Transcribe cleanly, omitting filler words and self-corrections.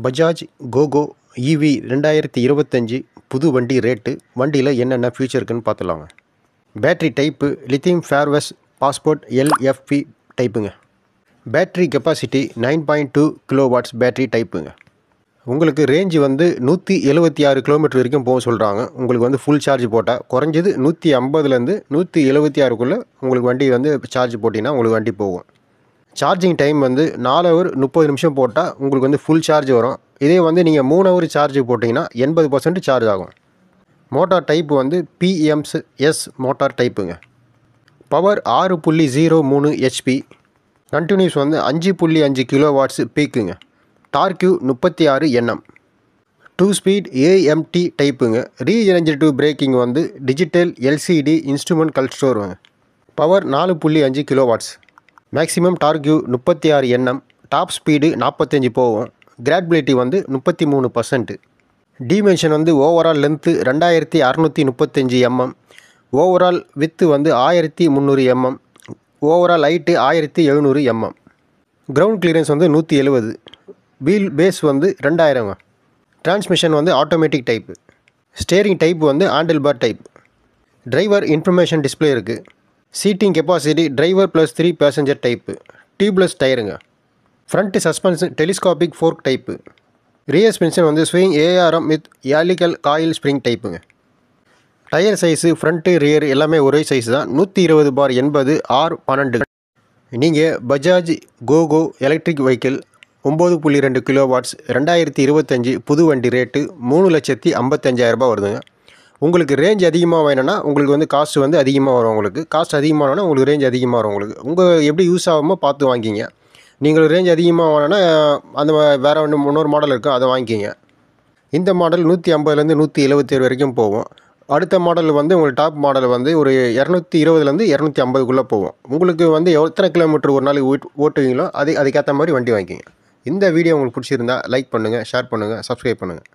Bajaj cocoa EV 2025 புது வண்டி rate, வண்டியில் என்னென்ன ஃபியூச்சர் இருக்குன்னு பார்த்துலாங்க. Battery type lithium ferrous phosphate LFP டைப்புங்க. பேட்ரி கெப்பாசிட்டி 9.2 கிலோவாட்ஸ் பேட்ரி டைப்புங்க. உங்களுக்கு ரேஞ்சு வந்து 176 கிலோமீட்டர் வரைக்கும் போக சொல்கிறாங்க. உங்களுக்கு வந்து ஃபுல் சார்ஜ் போட்டால் குறைஞ்சது 150லேருந்து 176க்குள்ளே உங்களுக்கு வண்டி வந்து சார்ஜ் போட்டிங்கன்னா உங்களுக்கு வண்டி போகும். சார்ஜிங் டைம் வந்து 4 ஹவர் 30 நிமிஷம் போட்டால் உங்களுக்கு வந்து ஃபுல் சார்ஜ் வரும். இதே வந்து நீங்கள் 3 ஹவர் சார்ஜ் போட்டிங்கன்னா 80% சார்ஜ் ஆகும். மோட்டார் டைப் வந்து PMS மோட்டார் டைப்புங்க. Power 6.03 HP. கண்டினியூஸ் வந்து 5.5 கிலோவாட்ஸ் பீக்குங்க. Torque 36 Nm. 2 ஸ்பீட் AMT டைப்புங்க. ரீஜெனரேட்டிவ் பிரேக்கிங் வந்து டிஜிட்டல் LCD இன்ஸ்ட்ருமெண்ட் கன்ட்ரோலுங்க. Power 4.5 kilowatts. Maximum torque 36 Nm. Top speed 45 போகும். கிராடபிலிட்டி வந்து 33%. டிமென்ஷன் வந்து overall length 2635 mm. Overall width வந்து 1300 mm. Overall height 1700 mm. Ground clearance வந்து 170. வீல் பேஸ் வந்து 2000. Transmission வந்து ஆட்டோமேட்டிக் டைப்பு. ஸ்டேரிங் டைப் வந்து handle bar type. Driver information display இருக்குது. Seating capacity driver +3 passenger type. Tubeless டயருங்க. Front suspension telescopic fork type. Rear suspension வந்து swing ARM with helical coil spring டைப்புங்க. Tyre size front rear எல்லாமே ஒரே size தான். 120/80 R12. நீங்கள் Bajaj GoGo electric vehicle 9.2 kilowatts 2025 புது வண்டி ரேட்டு 3,55,000 வருதுங்க. உங்களுக்கு ரேஞ்ச் அதிகமாக வேணும்னா உங்களுக்கு வந்து காஸ்ட் வந்து அதிகமாக வரும். உங்களுக்கு காஸ்ட் அதிகமாகனா உங்களுக்கு ரேஞ்ச் அதிகமாக வரும். உங்களுக்கு எப்படி யூஸ் ஆகுமோ பார்த்து வாங்கிக்கிங்க. நீங்கள் ரேஞ்ச் அதிகமாக வேணும்னா அந்த வேறு இன்னொரு மாடல் இருக்குது, அதை வாங்கிக்கிங்க. இந்த மாடல் 150லேருந்து 177 வரைக்கும் போகும். அடுத்த மாடல் வந்து உங்களுக்கு டாப் மாடல் வந்து ஒரு 220லேருந்து 250க்குள்ளே போகும். உங்களுக்கு வந்து எத்தனை கிலோமீட்டர் ஒரு நாளைக்கு ஓட்டுவீங்களோ அதுக்கேற்ற மாதிரி வண்டி வாங்கிக்கிங்க. இந்த வீடியோ உங்களுக்கு பிடிச்சிருந்தா லைக் பண்ணுங்கள், ஷேர் பண்ணுங்கள், சப்ஸ்கிரைப் பண்ணுங்கள்.